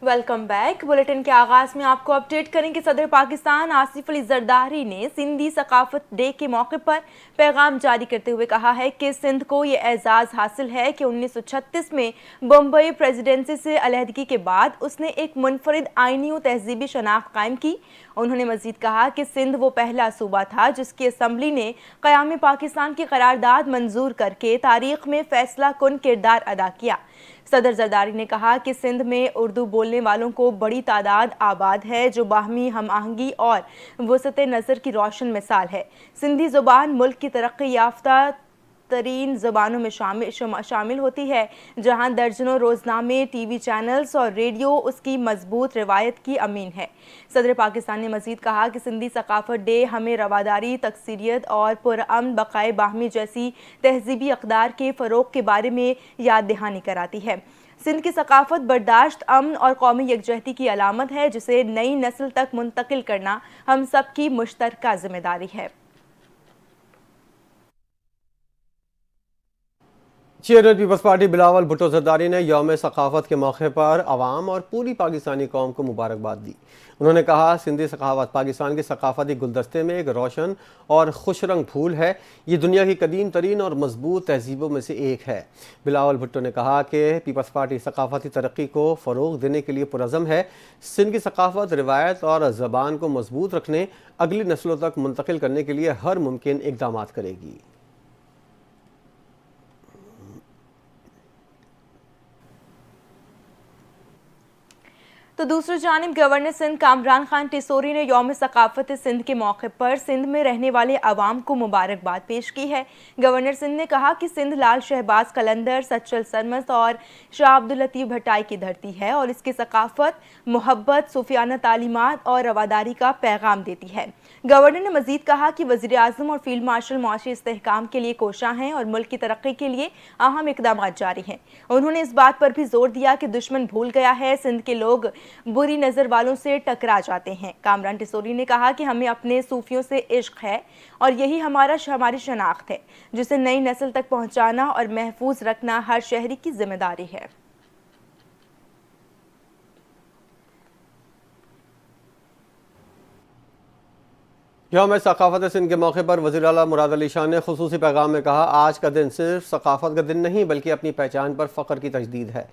Welcome back. Bulletin के आगाज में आपको अपडेट करेंगे। सदर पाकिस्तान आसिफ अली जरदारी ने सिंधी सकाफत डे के मौके पर पैगाम जारी करते हुए कहा है कि सिंध को ये एजाज़ हासिल है कि 1936 में बम्बई प्रेसिडेंसी से अलहदगी के बाद उसने एक मुनफरिद आइनी और तहजीबी शनाख्त कायम की। उन्होंने मजीद कहा कि सिंध वो पहला सूबा था जिसकी असम्बली ने क़याम पाकिस्तान की करारदाद मंजूर करके तारीख में फैसला कुन किरदार अदा किया। सदर जरदारी ने कहा कि सिंध में उर्दू बोलने वालों को बड़ी तादाद आबाद है जो बाहमी हम आहंगी और वसत नज़र की रोशन मिसाल है। सिंधी ज़ुबान मुल्क की तरक्की याफ्ता तरीन ज़बानों में शामिल होती है, जहां दर्जनों रोज़नामे, टीवी चैनल्स और रेडियो उसकी मजबूत रिवायत की अमीन है। सदर पाकिस्तान ने मजीद कहा कि सिंधी सकाफत डे हमें रवादारी, तकसीरियत और पुरअमन बक़ाए बाहमी जैसी तहजीबी अक़दार के फ़रोग़ के बारे में याद दहानी कराती है। सिंध की सकाफत बर्दाश्त, अमन और कौमी यकजहती की अलामत है, जिसे नई नस्ल तक मुंतकिल करना हम सब की मुश्तरका जिम्मेदारी है। Chairman Peoples Party Bilawal Bhutto Zardari ने यौम सकाफत के मौके पर आवाम और पूरी पाकिस्तानी कौम को मुबारकबाद दी। उन्होंने कहा, सिंधी सकाफत पाकिस्तान के सकाफती गुलदस्ते में एक रोशन और खुश रंग फूल है। ये दुनिया की कदीम तरीन और मजबूत तहजीबों में से एक है। बिलावल भुट्टो ने कहा कि पीपल्स पार्टी सकाफती तरक्की को फ़रोग़ देने के लिए पुरज़म है। सिंध की सकाफत, रिवायत और ज़बान को मजबूत रखने, अगली नस्लों तक मुंतकिल करने के लिए हर मुमकिन इक़दाम करेगी। तो दूसरी जानिब गवर्नर सिंध कामरान खान टिसोरी ने यौम सकाफत सिंध के मौके पर सिंध में रहने वाले अवाम को मुबारकबाद पेश की है। गवर्नर सिंध ने कहा कि सिंध लाल शहबाज कलंदर, सच्चल सरमस्त और शाह अब्दुल लतीफ़ भट्टाई की धरती है और इसकी सकाफत, मोहब्बत, सूफियाना तालीमात और रवादारी का पैगाम देती है। गवर्नर ने मजीद कहा कि वज़ीर आज़म और फील्ड मार्शल मुआशी इस्तेहकाम के लिए कोशां हैं और मुल्क की तरक्की के लिए अहम इक़दाम जारी हैं। उन्होंने इस बात पर भी जोर दिया कि दुश्मन भूल गया है, सिंध के लोग बुरी नज़र वालों से टकरा जाते हैं। कामरान टिसोरी ने कहा कि हमें अपने सूफियों से इश्क है और यही हमारी शनाख्त है, जिसे नई नस्ल तक पहुंचाना और महफूज रखना हर शहरी की जिम्मेदारी है। यौम सकाफत सिंध के मौके पर वज़ीर आला मुराद अली शाह ने खुसूसी पैगाम में कहा, आज का दिन सिर्फ सकाफत का दिन नहीं बल्कि अपनी पहचान पर फ़ख्र की तजदीद है।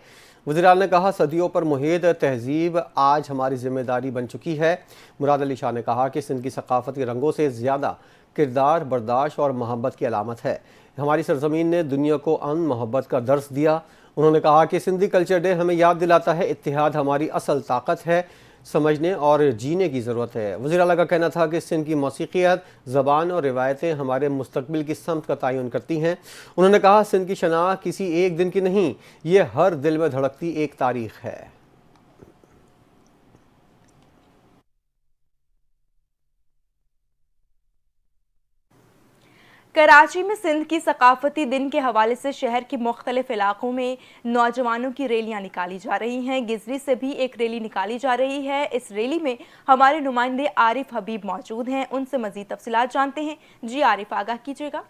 वज़ीर आला ने कहा, सदियों पर मुहित तहजीब आज हमारी जिम्मेदारी बन चुकी है। मुराद अली शाह ने कहा कि सिंध की सकाफत के रंगों से ज़्यादा किरदार, बर्दाश्त और मोहब्बत की अलामत है। हमारी सरजमीन ने दुनिया को अमन मोहब्बत का दर्स दिया। उन्होंने कहा कि सिंधी कल्चर डे हमें याद दिलाता है इत्तेहाद हमारी असल ताकत है, समझने और जीने की ज़रूरत है। वज़ीर आला का कहना था कि सिंध की मौसीक़ियत, ज़बान और रिवायतें हमारे मुस्तक़बिल की समत का तयन करती हैं। उन्होंने कहा, सिंध की शनाख्त किसी एक दिन की नहीं, ये हर दिल में धड़कती एक तारीख़ है। कराची में सिंध की सकाफती दिन के हवाले से शहर के मुख्तलिफ इलाकों में नौजवानों की रैलियां निकाली जा रही हैं। गिजरी से भी एक रैली निकाली जा रही है। इस रैली में हमारे नुमाइंदे आरिफ हबीब मौजूद हैं, उनसे मजीद तफसीलात जानते हैं। जी आरिफ, आगाह कीजिएगा।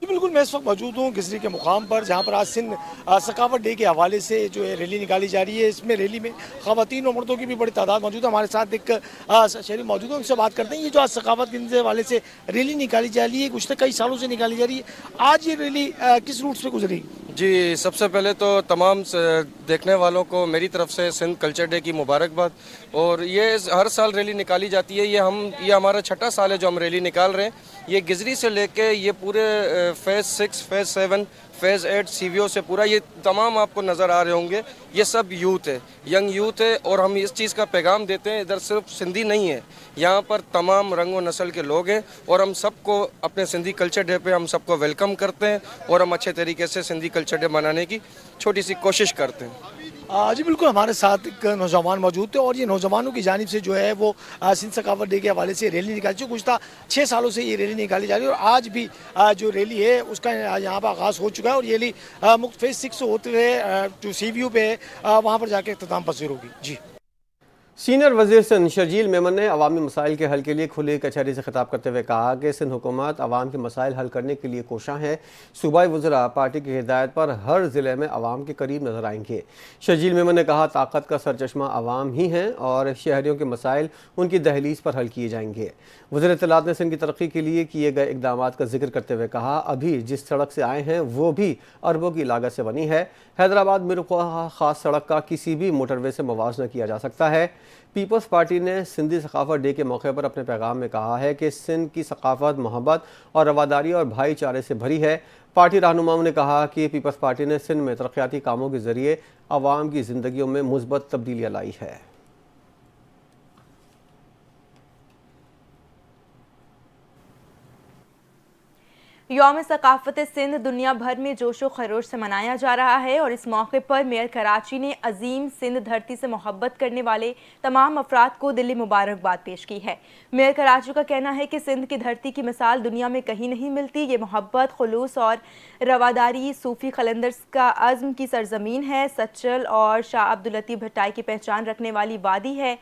बिल्कुल, मैं इस वक्त मौजूद हूँ गिजरी के मुकाम पर, जहाँ पर आज सिंध सकाफत डे के हवाले से जो है रैली निकाली जा रही है। इसमें रैली में ख़वातीन और मर्दों की भी बड़ी तादाद मौजूद है। हमारे साथ एक शहरी मौजूद है, उनसे बात करते हैं। ये जो आज सकाफत के दिन के हवाले से रैली निकाली जा रही है, गुज़श्ता कई सालों से निकाली जा रही है, आज ये रैली किस रूट से गुजरी? जी, सबसे पहले तो तमाम देखने वालों को मेरी तरफ से सिंध कल्चर डे की मुबारकबाद। और ये हर साल रैली निकाली जाती है। ये हमारा छठा साल है जो हम रैली निकाल रहे हैं। ये गिजरी से लेके ये पूरे फेज़ 6, फेज़ 7, फेज़ 8 CVO से पूरा ये तमाम आपको नज़र आ रहे होंगे, ये सब यूथ है, यंग यूथ है। और हम इस चीज़ का पैगाम देते हैं, इधर सिर्फ सिंधी नहीं है, यहाँ पर तमाम रंग व नस्ल के लोग हैं और हम सबको अपने सिंधी कल्चर डे पे हम सबको वेलकम करते हैं और हम अच्छे तरीके से सिंधी कल्चर डे मनाने की छोटी सी कोशिश करते हैं। जी बिल्कुल, हमारे साथ एक नौजवान मौजूद थे और ये नौजवानों की जानिब से जो है वो सिंध सकाफत डे के हवाले से रैली निकाली जो गुज़श्ता 6 सालों से ये रैली निकाली जा रही है। और आज भी जो रैली है उसका यहाँ पर आगाज़ हो चुका है और ये रैली फेज़ 6 से होते हुए जो CVO पे है वहाँ पर जाके इख्तिताम पसीर होगी। जी सीनियर वजीर सिंध शर्जील मेमन ने अवामी मसाइल के हल के लिए खुली कचहरी से खिताब करते हुए कहा कि सिंध हुकूमत अवाम के मसाइल हल करने के लिए कोशां है। सूबाई वज़रा पार्टी की हिदायत पर हर ज़िले में अवाम के करीब नजर आएंगे। शर्जील मेमन ने कहा ताकत का सरचश्मा अवाम ही हैं और शहरियों के मसाइल उनकी दहलीज पर हल किए जाएंगे। वज़ीर इत्तलात ने सिंध की तरक्की के लिए किए गए इकदाम का जिक्र करते हुए कहा अभी जिस सड़क से आए हैं वो भी अरबों की लागत से बनी है। हैदराबाद मिर्ज़ा खास सड़क का किसी भी मोटरवे से मुवाजना किया जा सकता है। पीपल्स पार्टी ने सिंधी सकाफत डे के मौके पर अपने पैगाम में कहा है कि सिंध की सकाफत मोहब्बत और रवादारी और भाईचारे से भरी है। पार्टी रहनुमाओं ने कहा कि पीपल्स पार्टी ने सिंध में तरक्याती कामों के जरिए आवाम की जिंदगियों में मुस्बत तब्दीलियाँ लाई है। यौम सकाफत सिंध दुनिया भर में जोशो खरोश से मनाया जा रहा है और इस मौके पर मेयर कराची ने अजीम सिंध धरती से मोहब्बत करने वाले तमाम अफराद को दिली मुबारकबाद पेश की है। मेयर कराची का कहना है कि सिंध की धरती की मिसाल दुनिया में कहीं नहीं मिलती। ये मोहब्बत, खुलूस और रवादारी सूफी कलंदर्स का अज़्म की सरजमीन है। सच्चल और शाह अब्दुल लतीफ़ भट्टाई की पहचान रखने वाली वादी है।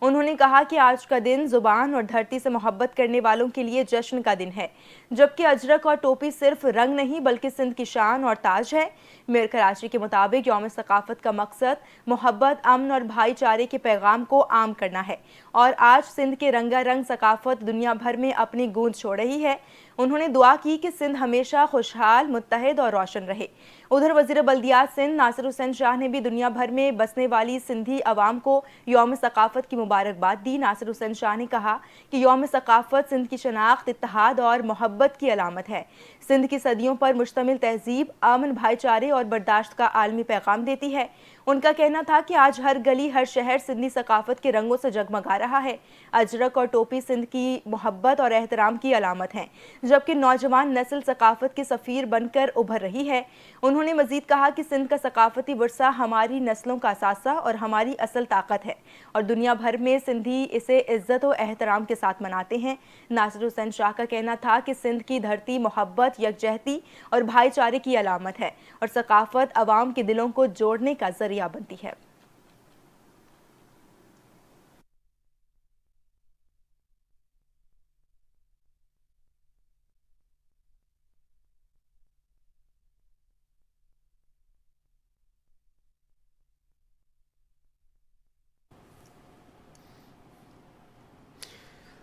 उन्होंने कहा कि आज का दिन ज़ुबान और धरती से मोहब्बत करने वालों के लिए जश्न का दिन है, जबकि अजरक और टोपी सिर्फ रंग नहीं बल्कि सिंध की शान और ताज है। मेयर कराची के मुताबिक यौम सकाफत का मकसद मोहब्बत, अमन और भाईचारे के पैगाम को आम करना है और आज सिंध के रंगारंग सकाफत दुनिया भर में अपनी गूंज छोड़ रही है। उन्होंने दुआ की कि सिंध हमेशा खुशहाल, मुत्तहिद और रोशन रहे। उधर वज़ीर बल्दियात सिंध नासिर हुसैन शाह ने भी दुनिया भर में बसने वाली सिंधी अवाम को यौम सकाफत की मुबारकबाद दी। नासिर हुसैन शाह ने कहा कि यौम सकाफत सिंध की शनाख्त, इत्तेहाद और मोहब्बत की अलामत है। सिंध की सदियों पर मुश्तमिल तहजीब अमन, भाईचारे और बर्दाश्त का आलमी पैगाम देती है। उनका कहना था कि आज हर गली, हर शहर सिंधी सकाफत के रंगों से जगमगा रहा है। अजरक और टोपी सिंध की मोहब्बत और एहतराम की अलामत हैं, जबकि नौजवान नस्ल सकाफत की सफ़ीर बनकर उभर रही है। उन्होंने मजीद कहा कि सिंध का सकाफती वर्सा हमारी नस्लों का असासा और हमारी असल ताकत है और दुनिया भर में सिंधी इसे इज्जत और एहतराम के साथ मनाते हैं। नासिर हुसैन शाह का कहना था कि सिंध की धरती मोहब्बत, यकजहती और भाईचारे की अलामत है और सकाफत अवाम के दिलों को जोड़ने का जरिया बनती है।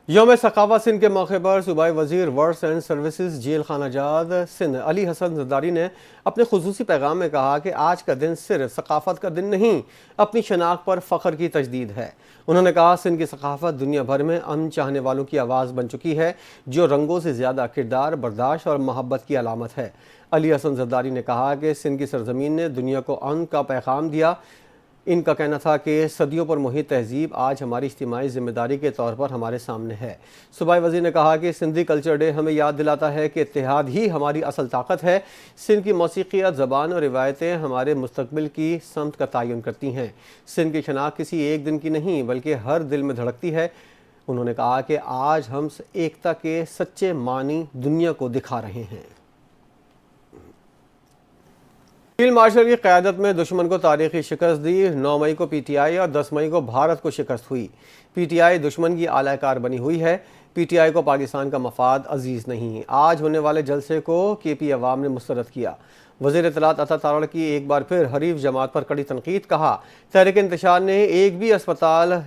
यौम सकाफत सिंध के मौके पर सूबाई वजीर वर्क्स एंड सर्विसेज जेल खाना जाद सिंध अली हसन जरदारी ने अपने खुसूसी पैगाम में कहा कि आज का दिन सिर्फ सकाफत का दिन नहीं, अपनी शनाख्त पर फ़ख्र की तजदीद है। उन्होंने कहा सिंध की सकाफत दुनिया भर में अमन चाहने वालों की आवाज़ बन चुकी है, जो रंगों से ज़्यादा किरदार, बर्दाश्त और मोहब्बत की अलामत है। अली हसन जरदारी ने कहा कि सिंध की सरजमीन ने दुनिया को अमन का पैगाम दिया। इनका कहना था कि सदियों पर मुहित तहजीब आज हमारी इज्तिमाई जिम्मेदारी के तौर पर हमारे सामने है। सूबाई वज़ीर ने कहा कि सिंधी कल्चर डे हमें याद दिलाता है कि इत्तेहाद ही हमारी असल ताकत है। सिंध की मौसीक़ियत, ज़बान और रिवायतें हमारे मुस्तक़बिल की समत का तयन करती हैं। सिंध की शनाख्त किसी एक दिन की नहीं बल्कि हर दिल में धड़कती है। उन्होंने कहा कि आज हम एकता के सच्चे मानी दुनिया को दिखा रहे हैं। फील्ड मार्शल की क़यादत में दुश्मन को तारीखी शिकस्त दी। 9 मई को PTI और 10 मई को भारत को शिकस्त हुई। PTI दुश्मन की आलाकार बनी हुई है। PTI को पाकिस्तान का मफाद अजीज़ नहीं। आज होने वाले जलसे को KP अवाम ने मुस्तरद किया। वज़ीर इत्तलात अता तारड़ की एक बार फिर हरीफ जमात पर कड़ी तनकीद। कहा तहरीक इंतशार ने एक भी अस्पताल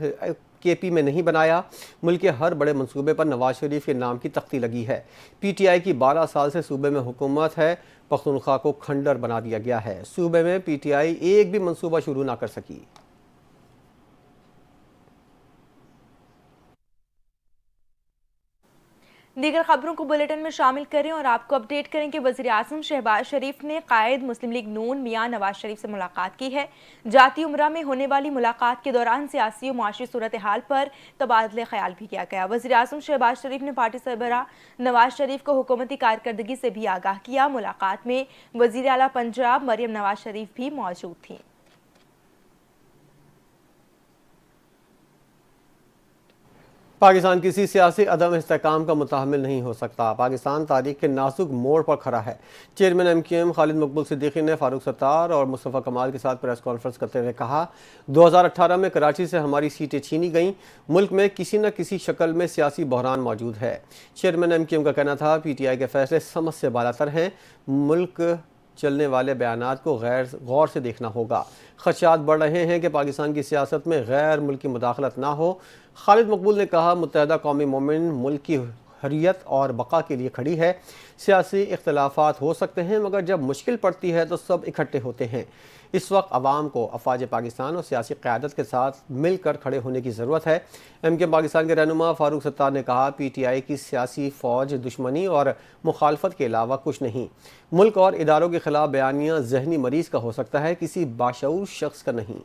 KP में नहीं बनाया। मुल्क के हर बड़े मंसूबे पर नवाज शरीफ के नाम की तख्ती लगी है। PTI की 12 साल से सूबे में हुकूमत है। पख्तूनख्वा को खंडर बना दिया गया है। सूबे में PTI एक भी मंसूबा शुरू ना कर सकी। दीगर खबरों को बुलेटिन में शामिल करें और आपको अपडेट करें कि वज़ीर आज़म शहबाज शरीफ ने कायद मुस्लिम लीग नून मियां नवाज शरीफ से मुलाकात की है। जाती उम्रा में होने वाली मुलाकात के दौरान सियासी और मुआशी सूरत हाल पर तबादले ख्याल भी किया गया। वज़ीर आज़म शहबाज शरीफ ने पार्टी सरबराह नवाज शरीफ को हुकूमती कारकर्दगी से भी आगाह किया। मुलाकात में वज़ीर आला पंजाब मरियम नवाज शरीफ भी मौजूद थी। पाकिस्तान किसी सियासी अदम इस्तेहकाम का मुतहम्मिल नहीं हो सकता। पाकिस्तान तारीख के नाजुक मोड़ पर खड़ा है। चेयरमैन MQM खालिद मकबूल सिद्दीकी ने फारूक सत्तार और मुस्तफ़ा कमाल के साथ प्रेस कॉन्फ्रेंस करते हुए कहा, 2018 में कराची से हमारी सीटें छीनी गईं। मुल्क में किसी न किसी शक्ल में सियासी बहरान मौजूद है। चेयरमैन MQM का कहना था, PTI के फैसले समझ से बालातर हैं। मुल्क चलने वाले बयानात को गौर से देखना होगा। खदशात बढ़ रहे हैं कि पाकिस्तान की सियासत में गैर मुल्की मुदाखलत ना हो। खालिद मकबूल ने कहा, मुत्तहदा कौमी मूवमेंट मुल्क की हर्रियत और बका के लिए खड़ी है। सियासी इख्तलाफात हो सकते हैं, मगर जब मुश्किल पड़ती है तो सब इकट्ठे होते हैं। इस वक्त अवाम को अफवाज पाकिस्तान और सियासी क़यादत के साथ मिलकर खड़े होने की ज़रूरत है। MQM पाकिस्तान के रहनुमा फारूक सत्तार ने कहा, PTI की सियासी फ़ौज दुश्मनी और मुखालफत के अलावा कुछ नहीं। मुल्क और इदारों के ख़िलाफ़ बयानियाँ जहनी मरीज़ का हो सकता है, किसी बाशऊर शख्स का नहीं।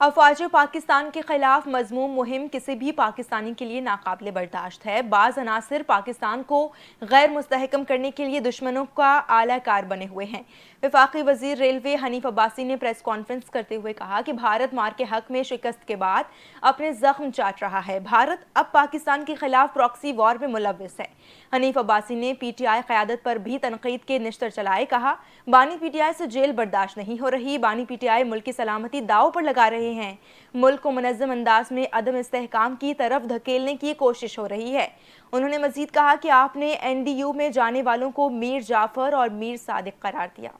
अफवाज पाकिस्तान के खिलाफ मजमूम मुहिम किसी भी पाकिस्तानी के लिए नाकाबिले बर्दाश्त है। बाज़ अनासिर पाकिस्तान को गैर मुस्तहकम करने के लिए दुश्मनों का आला कार बने हुए हैं। वफाकी वजीर रेलवे हनीफ अब्बासी ने प्रेस कॉन्फ्रेंस करते हुए कहा कि भारत मार के हक में शिकस्त के बाद अपने जख्म चाट रहा है। भारत अब पाकिस्तान के खिलाफ प्रॉक्सी वॉर में मुलव्विस है। हनीफ अब्बासी ने PTI क़यादत पर भी तनकीद के निश्तर चलाए। कहा, बानी PTI से जेल बर्दाश्त नहीं हो रही। बानी PTI मुल्क की सलामती दाव पर लगा रहे हैं। मुल्क को मुनज़्ज़म अंदाज में अदम इस्तेहकाम की तरफ धकेलने की कोशिश हो रही है। उन्होंने मजीद कहा कि आपने NDU में जाने वालों को मीर जाफर और मीर सादिक करार दिया।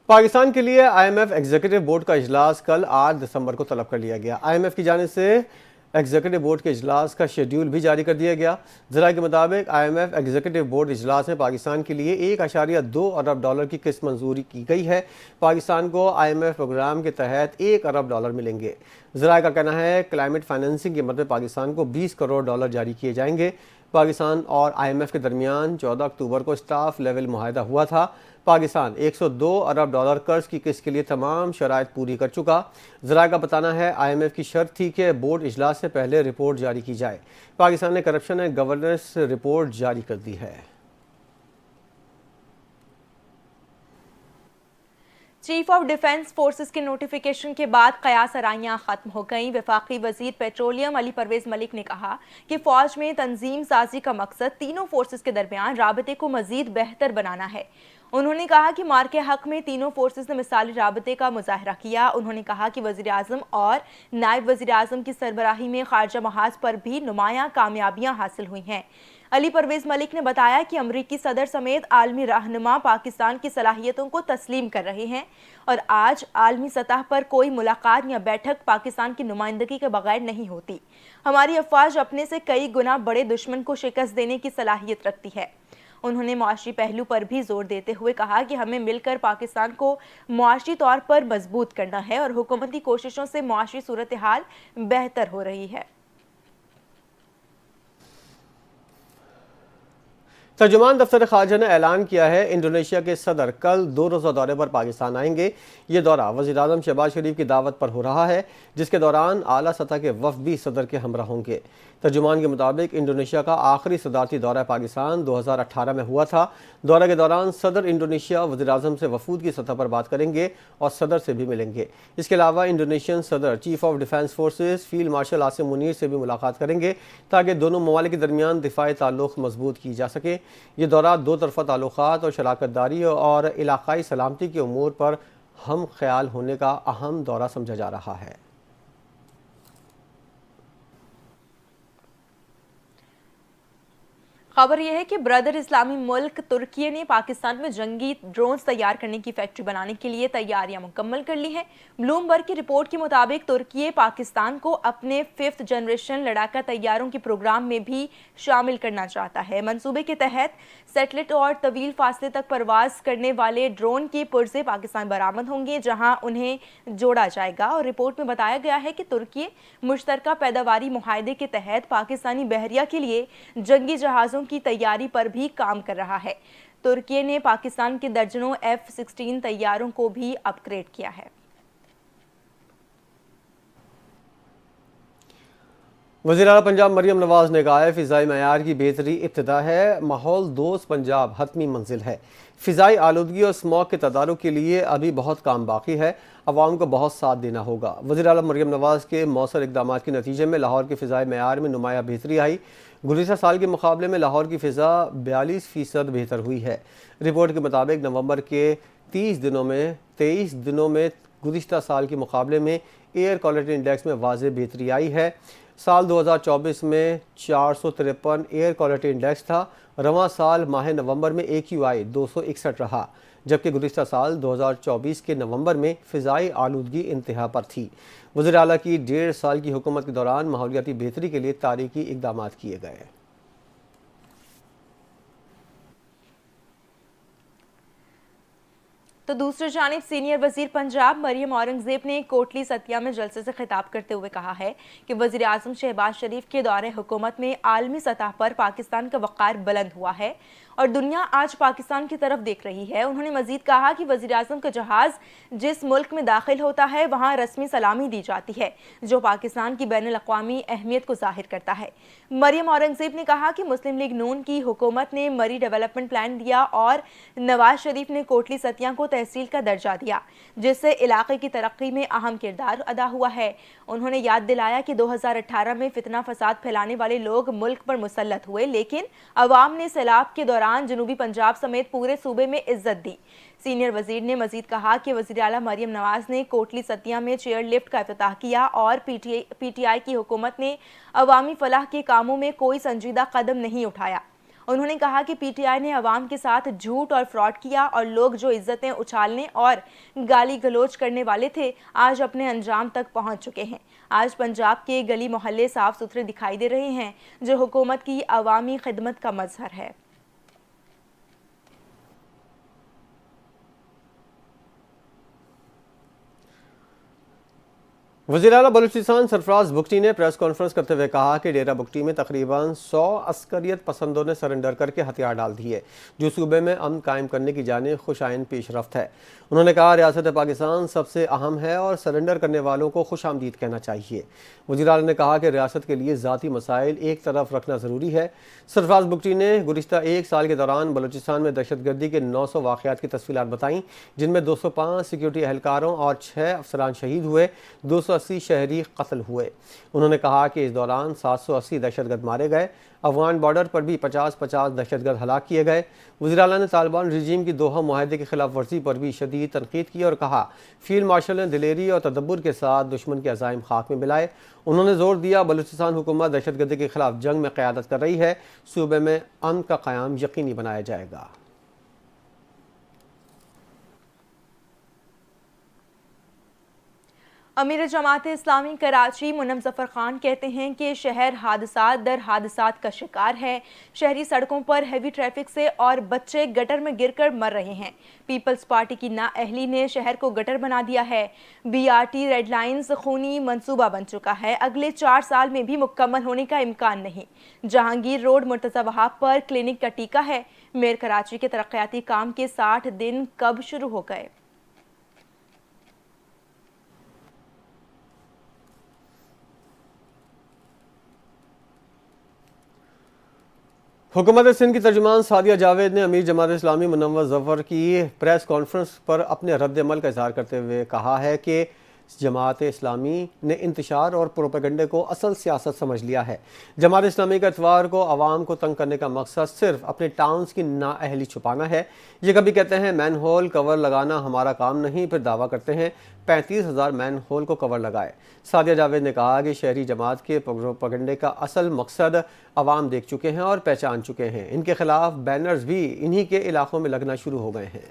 पाकिस्तान के लिए IMF एग्जीक्यूटिव बोर्ड का इजलास कल 8 दिसंबर को तलब कर लिया गया। IMF की जानिब से एग्जीक्यूटिव बोर्ड के इजलास का शेड्यूल भी जारी कर दिया गया। ज़राए के मुताबिक IMF एग्जीक्यूटिव बोर्ड इजलास में पाकिस्तान के लिए $1.2 अरब की किस्त मंजूरी की गई है। पाकिस्तान को IMF प्रोग्राम के तहत $1 अरब मिलेंगे। ज़राए का कहना है, क्लाइमेट फाइनेंसिंग की मदद पाकिस्तान को $20 करोड़ जारी किए जाएंगे। पाकिस्तान और IMF के दरमियान 14 अक्टूबर को स्टाफ लेवल मुआहदा हुआ था। पाकिस्तान $102 अरब कर्ज की किस्त के लिए तमाम शराइत पूरी कर चुका। ज़राए का बताना है, IMF की शर्त थी कि बोर्ड इजलास से पहले रिपोर्ट जारी की जाए। पाकिस्तान ने करप्शन एंड गवर्नेंस रिपोर्ट जारी कर दी है। चीफ ऑफ डिफेंस फोर्सेस के नोटिफिकेशन के बाद कयास आराइयाँ खत्म हो गईं। वफाकी वजीर पेट्रोलियम अली परवेज मलिक ने कहा कि फौज में तंजीम साजी का मकसद तीनों फोर्सेस के दरमियान राबते को मजीद बेहतर बनाना है। उन्होंने कहा कि मार के हक में तीनों फोर्सेस ने मिसाली राबते का मुजाहरा किया। उन्होंने कहा कि वज़ीर आज़म और नायब वज़ीर आज़म की सरबराही में खारजा महाज पर भी नुमायां कामयाबियां हासिल हुई हैं। अली परवेज मलिक ने बताया कि अमरीकी सदर समेत आलमी रहनुमा पाकिस्तान की सलाहियतों को तस्लीम कर रहे हैं और आज आलमी सतह पर कोई मुलाकात या बैठक पाकिस्तान की नुमाइंदगी के बगैर नहीं होती। हमारी अफवाज अपने से कई गुना बड़े दुश्मन को शिकस्त देने की सलाहियत रखती है। उन्होंने मुआशी पहलू पर भी जोर देते हुए कहा कि हमें मिलकर पाकिस्तान को मुआशी तौर पर मजबूत करना है और हुकूमती कोशिशों से मुआशी सूरत हाल बेहतर हो रही है। तर्जुमान दफ्तर ख़ारजा ने ऐलान किया है, इंडोनेशिया के सदर कल 2 रोज़ा दौरे पर पाकिस्तान आएंगे। ये दौरा वज़ीर आज़म शहबाज शरीफ की दावत पर हो रहा है, जिसके दौरान आला सतह के वफ़द भी सदर के हमरा होंगे। तर्जुमान के मुताबिक इंडोनेशिया का आखिरी सदारती दौरा पाकिस्तान 2018 में हुआ था। दौरे के दौरान सदर इंडोनेशिया वज़ीर आज़म से वफूद की सतह पर बात करेंगे और सदर से भी मिलेंगे। इसके अलावा इंडोनेशियन सदर chief of defence forces field marshal Asim Munir से भी मुलाकात करेंगे, ताकि दोनों ममालिक के दरमियान दिफाई ताल्लुक़ मजबूत की जा सके। ये दौरा दो तरफ़ा ताल्लुक़ात और शराकत दारी और इलाक़ाई सलामती के उमूर पर हम ख्याल होने का अहम दौरा समझा जा रहा है। खबर यह है कि ब्रदर इस्लामी मुल्क तुर्की ने पाकिस्तान में जंगी ड्रोन्स तैयार करने की फैक्ट्री बनाने के लिए तैयारियां मुकम्मल कर ली हैं। ब्लूमबर्ग की रिपोर्ट के मुताबिक तुर्की पाकिस्तान को अपने 5th जनरेशन लड़ाका तैयारों के प्रोग्राम में भी शामिल करना चाहता है। मंसूबे के तहत सैटेलाइट और तवील फासले तक परवाज करने वाले ड्रोन के पुर्जे पाकिस्तान बरामद होंगे, जहां उन्हें जोड़ा जाएगा। और रिपोर्ट में बताया गया है कि तुर्की मुश्तरका पैदावारी मुआहदे के तहत पाकिस्तानी बहरिया के लिए जंगी जहाज़ों की तैयारी पर भी काम कर रहा है। तुर्की ने पाकिस्तान के दर्जनों F-16 तैयारों को भी अपग्रेड किया है। वज़ीर आला पंजाब मरियम नवाज ने कहा है फ़िज़ाई मयार की बेहतरी इब्तिदा है, माहौल दोस्त पंजाब हतमी मंजिल है। फ़िज़ाई आलूदगी और स्मॉग के तदारुक के लिए अभी बहुत काम बाकी है, अवाम को बहुत साथ देना होगा। वज़ीर आला मरियम नवाज के मौसर इक़दामात के नतीजे में लाहौर के फ़िज़ाई मयार में नुमाया बेहतरी आई। गुज़िश्ता साल के मुकाबले में लाहौर की फ़िज़ा 42% बेहतर हुई है। रिपोर्ट के मुताबिक नवंबर के 23 दिनों में गुज़िश्ता साल के मुकाबले में एयर क्वालिटी इंडेक्स में वाज़ेह बेहतरी आई है। साल 2024 में 453 एयर क्वालिटी इंडेक्स था। रवां साल माह नवंबर में AQI 261 रहा, जबकि गुज़िश्ता साल 2024 के नवंबर में फ़िज़ाई आलूदगी इंतहा पर थी। वज़ीर आला की 1.5 साल की हुकूमत के दौरान माहौलियाती बेहतरी के लिए तारीखी इक़दामात किए गए। तो दूसरी जानिब सीनियर वजीर पंजाब मरियम औरंगजेब ने कोटली सतिया में जलसे से खिताब करते हुए कहा है कि वजीर आज़म शहबाज शरीफ के दौरे हुकूमत में आलमी सतह पर पाकिस्तान का वक़ार बुलंद हुआ है और दुनिया आज पाकिस्तान की तरफ देख रही है। उन्होंने मजीद कहा कि वजीर आज़म का जहाज़ जिस मुल्क में दाखिल होता है वहाँ रस्मी सलामी दी जाती है, जो पाकिस्तान की बैनुल अक़वामी अहमियत को जाहिर करता है। मरियम औरंगजेब ने कहा कि मुस्लिम लीग नून की हुकूमत ने मरी डेवलपमेंट प्लान दिया और नवाज शरीफ ने कोटली सतिया को तहसील का दर्जा दिया, जिससे इलाके की तरक्की में अहम किरदार अदा हुआ है। उन्होंने याद दिलाया कि 2018 में फितना फसाद फैलाने वाले लोग मुल्क पर मुसल्लत हुए, लेकिन अवाम ने सैलाब के दौरान जनूबी पंजाब समेत पूरे सूबे में इज्जत दी। सीनियर वजीर ने मजीद कहा कि वज़ीर आला मरियम नवाज ने कोटली सतिया में चेयर लिफ्ट का इफ्तिताह किया और PTI की हुकूमत ने अवामी फलाह के कामों में कोई संजीदा कदम नहीं उठाया। उन्होंने कहा कि PTI ने अवाम के साथ झूठ और फ्रॉड किया और लोग जो इज्जतें उछालने और गाली गलोच करने वाले थे, आज अपने अंजाम तक पहुंच चुके हैं। आज पंजाब के गली मोहल्ले साफ सुथरे दिखाई दे रहे हैं, जो हुकूमत की अवामी खिदमत का मजहर है। वज़ीर आला बलूचिस्तान सरफराज बुगटी ने प्रेस कॉन्फ्रेंस करते हुए कहा कि डेरा बुगटी में तकरीबन 100 अस्करियत पसंदों ने सरेंडर करके हथियार डाल दिए, जो सूबे में अमन कायम करने की जानिब खुशाइन पेशरफ्त है। उन्होंने कहा रियासत पाकिस्तान सबसे अहम है और सरेंडर करने वालों को खुशामदीद कहना चाहिए। वज़ीर आला ने कहा कि रियासत के लिए ज़ाती मसाइल एक तरफ रखना ज़रूरी है। सरफराज बुगटी ने गुज़िश्ता 1 साल के दौरान बलूचिस्तान में दहशतगर्दी के 900 वाक़यात की तफ़सीलात बताईं, जिनमें 205 सिक्योरिटी एहलकारों और 6 अफसरान शहीद हुए, 280 शहरी कत्ल हुए। उन्होंने कहा कि इस दौरान 780 दहशतगर्द मारे गए। अफगान बॉर्डर पर भी 50-50 दहशतगर्द हलाक किए गए। वज़ीर आला ने तालिबान रजीम की दोहा मुआहदे की खिलाफ वर्जी पर भी शदीद तनकीद की और कहा फील्ड मार्शल ने दिलेरी और तदब्बुर के साथ दुश्मन के अज़ाइम खाक में मिलाए। उन्होंने जोर दिया बलूचिस्तान हुकूमत दहशतगर्दी के खिलाफ जंग में क़यादत कर रही है, सूबे में अमन का क़याम यकीनी बनाया जाएगा। अमीर जमात इस्लामी कराची मुन्नम ज़फ़र खान कहते हैं कि शहर हादसात दर हादसात का शिकार है। शहरी सड़कों पर हैवी ट्रैफिक से और बच्चे गटर में गिरकर मर रहे हैं। पीपल्स पार्टी की नाअहली ने शहर को गटर बना दिया है। BRT रेड लाइन्स खूनी मंसूबा बन चुका है, अगले 4 साल में भी मुकम्मल होने का इम्कान नहीं। जहांगीर रोड मुर्तज़ा वहाब पर क्लिनिक का टीका है। मेयर कराची के तरक्याती काम के 60 दिन कब शुरू हो गए? हुकूमत सिंध की तर्जुमान सादिया जावेद ने अमीर जमात इस्लामी मुनव्वर ज़फ़र की प्रेस कॉन्फ्रेंस पर अपने रद्द अमल का इज़हार करते हुए कहा है कि जमात इस्लामी ने इंतशार और प्रोपेगेंडे को असल सियासत समझ लिया है। जमात इस्लामी का इतवार को आवाम को तंग करने का मकसद सिर्फ अपने टाउन्स की नाअहली छुपाना है। ये कभी कहते हैं मैन होल कवर लगाना हमारा काम नहीं, फिर दावा करते हैं 35,000 मैन होल को कवर लगाए। सादिया जावेद ने कहा कि शहरी जमात के प्रोपेगेंडे का असल मकसद आवाम देख चुके हैं और पहचान चुके हैं। इनके खिलाफ बैनर्स भी इन्हीं के इलाकों में लगना शुरू हो गए हैं।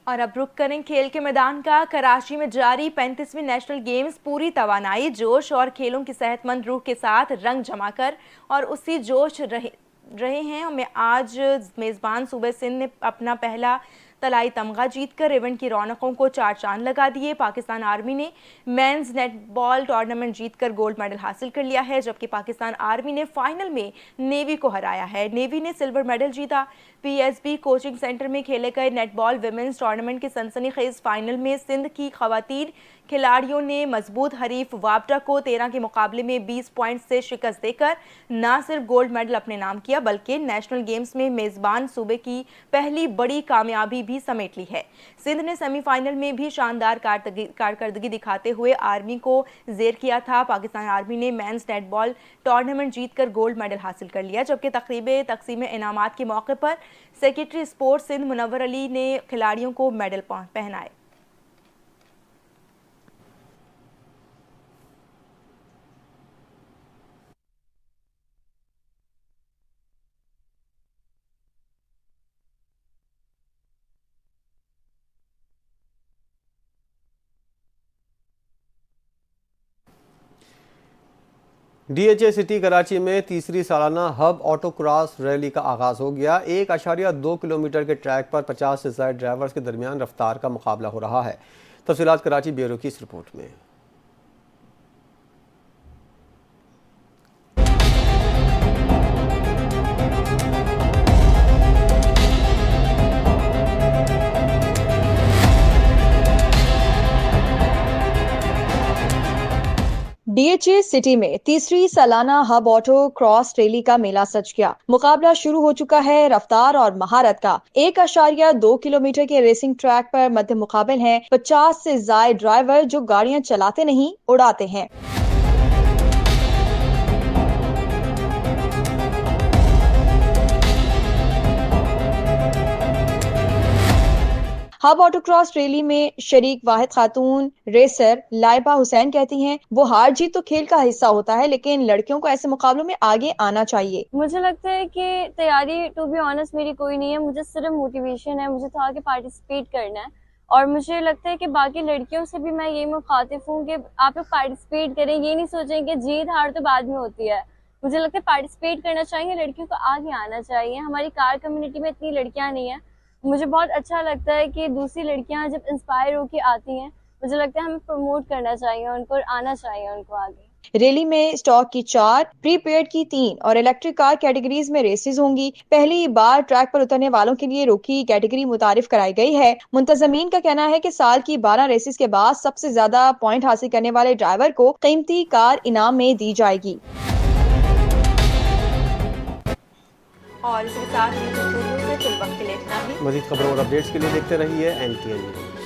और अब रुक करें खेल के मैदान का। कराची में जारी 35वीं नेशनल गेम्स पूरी तवानाई, जोश और खेलों की सेहतमंद रूह के साथ रंग जमाकर और उसी जोश रहे हैं। हमें आज मेज़बान सूबे सिंध ने अपना पहला तलाई तमगा जीतकर इवेंट की रौनकों को चार चांद लगा दिए। पाकिस्तान आर्मी ने मेंस नेटबॉल टूर्नामेंट जीतकर गोल्ड मेडल हासिल कर लिया है, जबकि पाकिस्तान आर्मी ने फाइनल में नेवी को हराया है। नेवी ने सिल्वर मेडल जीता। पीएसबी कोचिंग सेंटर में खेले गए नेटबॉल विमेंस टूर्नामेंट के सनसनीखेज फाइनल में सिंध की खवातीन खिलाड़ियों ने मजबूत हरीफ वापडा को 13 के मुकाबले में 20 पॉइंट से शिकस्त देकर न सिर्फ गोल्ड मेडल अपने नाम किया, बल्कि नेशनल गेम्स में मेजबान सूबे की पहली बड़ी कामयाबी भी समेट ली है। सिंध ने सेमीफाइनल में भी शानदार कारकर्दगी दिखाते हुए आर्मी को जेर किया था। पाकिस्तान आर्मी ने मेंस नेटबॉल टूर्नामेंट जीतकर गोल्ड मेडल हासिल कर लिया, जबकि तकरीबे तकसीम इनामात के मौके पर सेक्रेटरी स्पोर्ट्स सिंध मुनव्वर अली ने खिलाड़ियों को मेडल पहनाए। DHA सिटी कराची में तीसरी सालाना हब ऑटो क्रॉस रैली का आगाज हो गया। 1.2 किलोमीटर के ट्रैक पर 50 से ज्यादा ड्राइवर्स के दरमियान रफ्तार का मुकाबला हो रहा है। तफसीलात कराची ब्यूरो की इस रिपोर्ट में। DHA सिटी में तीसरी सालाना हब ऑटो क्रॉस रैली का मेला सज गया। मुकाबला शुरू हो चुका है। रफ्तार और महारत का 1.2 किलोमीटर के रेसिंग ट्रैक पर मध्य मुकाबिल हैं 50 से ज्यादा ड्राइवर जो गाड़ियां चलाते नहीं उड़ाते हैं। हब ऑटो क्रॉस रैली में शरीक वाहिद खातून रेसर लाइबा हुसैन कहती हैं, वो हार जीत तो खेल का हिस्सा होता है, लेकिन लड़कियों को ऐसे मुकाबलों में आगे आना चाहिए। मुझे लगता है कि तैयारी टू बी ऑनेस्ट मेरी कोई नहीं है, मुझे सिर्फ मोटिवेशन है, मुझे था कि पार्टिसिपेट करना है। और मुझे लगता है कि बाकी लड़कियों से भी मैं यही मुखातिब हूँ कि आप लोग पार्टिसिपेट करें, ये नहीं सोचें कि जीत हार तो बाद में होती है। मुझे लगता है पार्टिसिपेट करना चाहिए, लड़कियों को आगे आना चाहिए। हमारी कार कम्युनिटी में इतनी लड़कियां नहीं है। मुझे बहुत अच्छा लगता है कि दूसरी लड़कियां जब इंस्पायर होकर आती हैं, मुझे लगता है हमें प्रमोट करना चाहिए उनको और आना चाहिए उनको आगे। रैली में स्टॉक की 4, प्रीपेड की 3 और इलेक्ट्रिक कार कैटेगरीज में रेसेस होंगी। पहली बार ट्रैक पर उतरने वालों के लिए रोकी कैटेगरी मुतारिफ कराई गई है। मुंतजमीन का कहना है कि साल की 12 रेसेस के बाद सबसे ज्यादा पॉइंट हासिल करने वाले ड्राइवर को कीमती कार इनाम में दी जाएगी। और इसके साथ ही स्टूडियो से फिल वक्त के लिए इतना ही। मजीद खबरों और अपडेट्स के लिए देखते रहिए NTN न्यूज़।